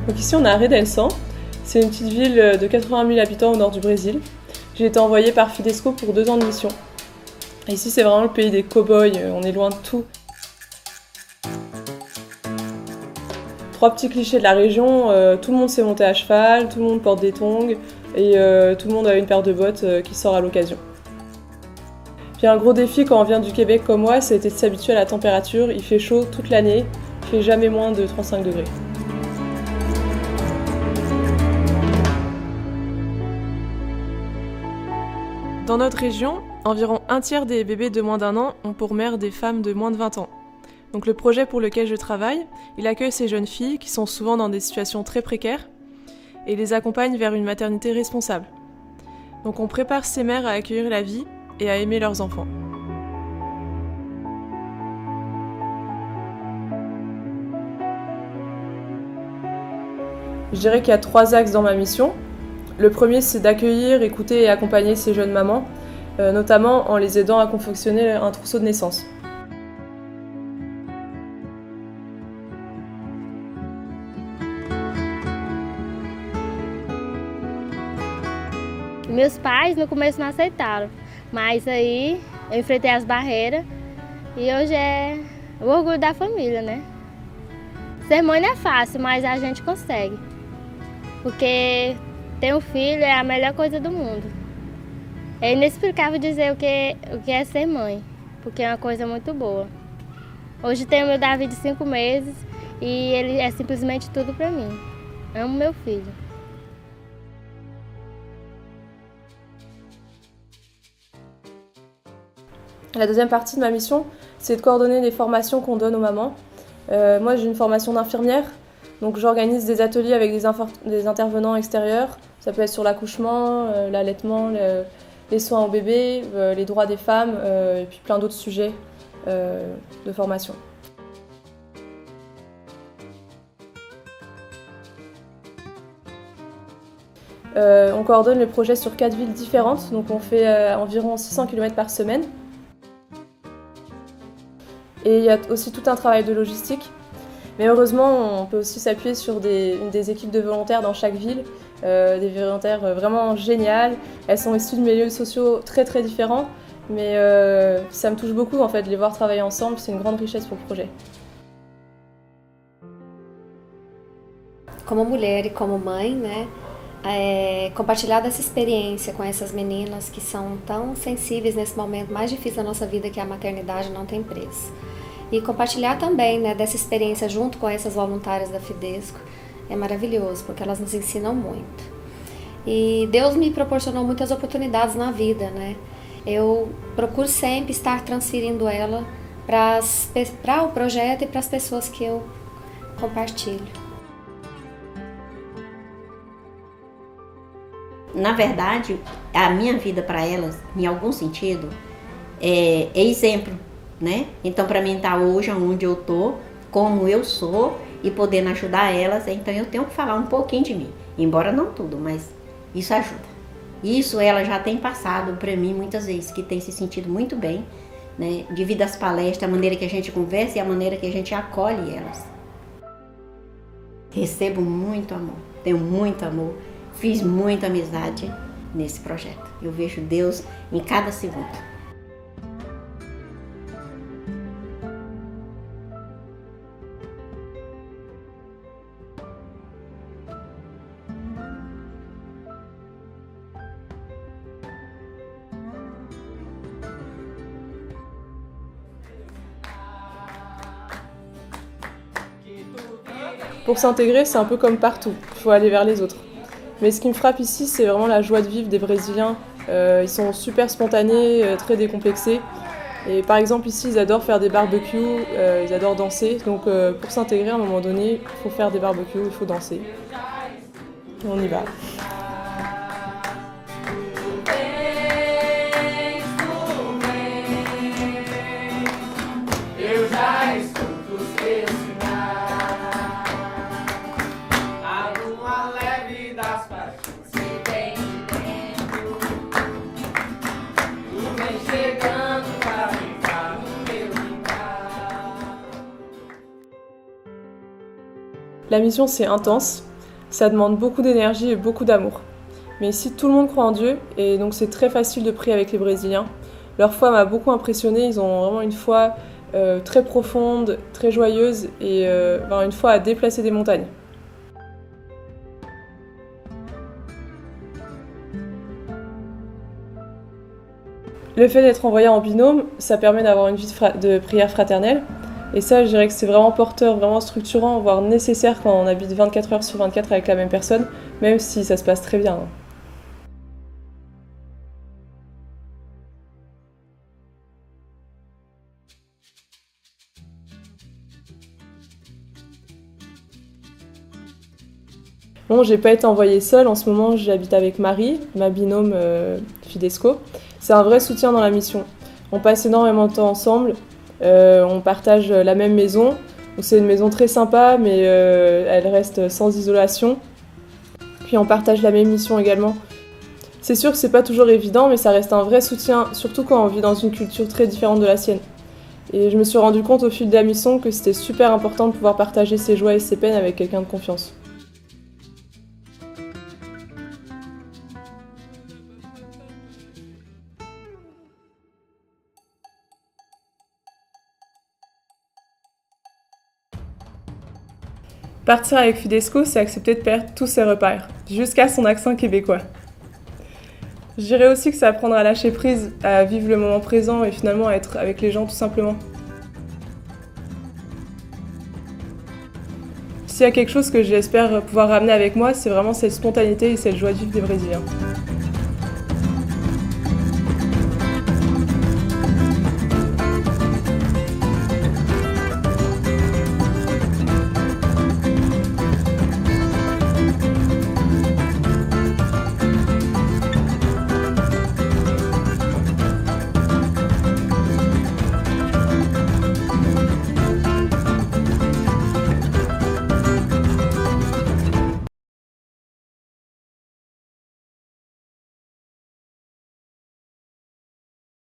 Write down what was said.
Donc ici on est à Redenção, c'est une petite ville de 80 000 habitants au nord du Brésil. J'ai été envoyée par Fidesco pour 2 ans de mission. Et ici c'est vraiment le pays des cow-boys, on est loin de tout. 3 petits clichés de la région, tout le monde sait monter à cheval, tout le monde porte des tongs et tout le monde a une paire de bottes qui sort à l'occasion. Puis un gros défi quand on vient du Québec comme moi, c'était de s'habituer à la température. Il fait chaud toute l'année, il fait jamais moins de 35 degrés. Dans notre région, environ un tiers des bébés de moins d'1 an ont pour mère des femmes de moins de 20 ans. Donc le projet pour lequel je travaille, il accueille ces jeunes filles qui sont souvent dans des situations très précaires et les accompagne vers une maternité responsable. Donc on prépare ces mères à accueillir la vie et à aimer leurs enfants. Je dirais qu'il y a 3 axes dans ma mission. Le premier, c'est d'accueillir, écouter et accompagner ces jeunes mamans, notamment en les aidant à confectionner un trousseau de naissance. Meus pais no começo não aceitaram, mas aí eu enfrentei as barreiras e hoje é o orgulho da família, né? Ser mãe não é fácil, mas a gente consegue, porque ter um filho é a melhor coisa do mundo. É inexplicável dizer o que é ser mãe, porque é uma coisa muito boa. Hoje tenho meu Davi de 5 meses e ele é simplesmente tudo para mim. Amo meu filho. La deuxième partie de ma mission, c'est de coordonner les formations qu'on donne aux mamans. Moi, j'ai une formation d'infirmière, donc j'organise des ateliers avec des intervenants extérieurs. Ça peut être sur l'accouchement, l'allaitement, les soins au bébé, les droits des femmes, et puis plein d'autres sujets de formation. On coordonne le projet sur 4 villes différentes, donc on fait environ 600 km par semaine. Et il y a aussi tout un travail de logistique. Mais heureusement, on peut aussi s'appuyer sur des équipes de volontaires dans chaque ville, des volontaires vraiment géniales. Elles sont issues de milieux sociaux très très différents, mais ça me touche beaucoup en fait de les voir travailler ensemble, c'est une grande richesse pour le projet. Como mulher e como mãe, né, compartilhar dessa experiência com essas meninas que são tão sensíveis nesse momento mais difícil da nossa vida, que é a maternidade, não tem preço. E compartilhar também, né, dessa experiência junto com essas voluntárias da Fidesco é maravilhoso, porque elas nos ensinam muito. E Deus me proporcionou muitas oportunidades na vida, né? Eu procuro sempre estar transferindo ela para o projeto e para as pessoas que eu compartilho. Na verdade, a minha vida para elas, em algum sentido, é exemplo, né? Então, para mim estar hoje onde eu tô, como eu sou e podendo ajudar elas, então eu tenho que falar um pouquinho de mim, embora não tudo, mas isso ajuda. Isso ela já tem passado para mim muitas vezes, que tem se sentido muito bem, né? Devido às palestras, a maneira que a gente conversa e a maneira que a gente acolhe elas. Recebo muito amor, tenho muito amor. Fiz muita amizade nesse projeto. Eu vejo Deus em cada segundo. Pour s'intégrer, c'est un peu comme partout, il faut aller vers les autres. Mais ce qui me frappe ici, c'est vraiment la joie de vivre des Brésiliens. Ils sont super spontanés, très décomplexés. Et par exemple ici, ils adorent faire des barbecues, ils adorent danser. Donc pour s'intégrer, à un moment donné, il faut faire des barbecues, il faut danser. Et on y va. La mission, c'est intense. Ça demande beaucoup d'énergie et beaucoup d'amour. Mais ici, tout le monde croit en Dieu et donc c'est très facile de prier avec les Brésiliens. Leur foi m'a beaucoup impressionnée, ils ont vraiment une foi très profonde, très joyeuse et une foi à déplacer des montagnes. Le fait d'être envoyé en binôme, ça permet d'avoir une vie de prière fraternelle. Et ça, je dirais que c'est vraiment porteur, vraiment structurant, voire nécessaire quand on habite 24 heures sur 24 avec la même personne, même si ça se passe très bien. Bon, j'ai pas été envoyée seule, en ce moment j'habite avec Marie, ma binôme Fidesco. C'est un vrai soutien dans la mission. On passe énormément de temps ensemble, on partage la même maison. Donc c'est une maison très sympa, mais elle reste sans isolation. Puis on partage la même mission également. C'est sûr que c'est pas toujours évident, mais ça reste un vrai soutien, surtout quand on vit dans une culture très différente de la sienne. Et je me suis rendu compte au fil de la mission que c'était super important de pouvoir partager ses joies et ses peines avec quelqu'un de confiance. Partir avec Fidesco, c'est accepter de perdre tous ses repères, jusqu'à son accent québécois. Je dirais aussi que c'est apprendre à lâcher prise, à vivre le moment présent et finalement à être avec les gens tout simplement. S'il y a quelque chose que j'espère pouvoir ramener avec moi, c'est vraiment cette spontanéité et cette joie de vivre des Brésiliens.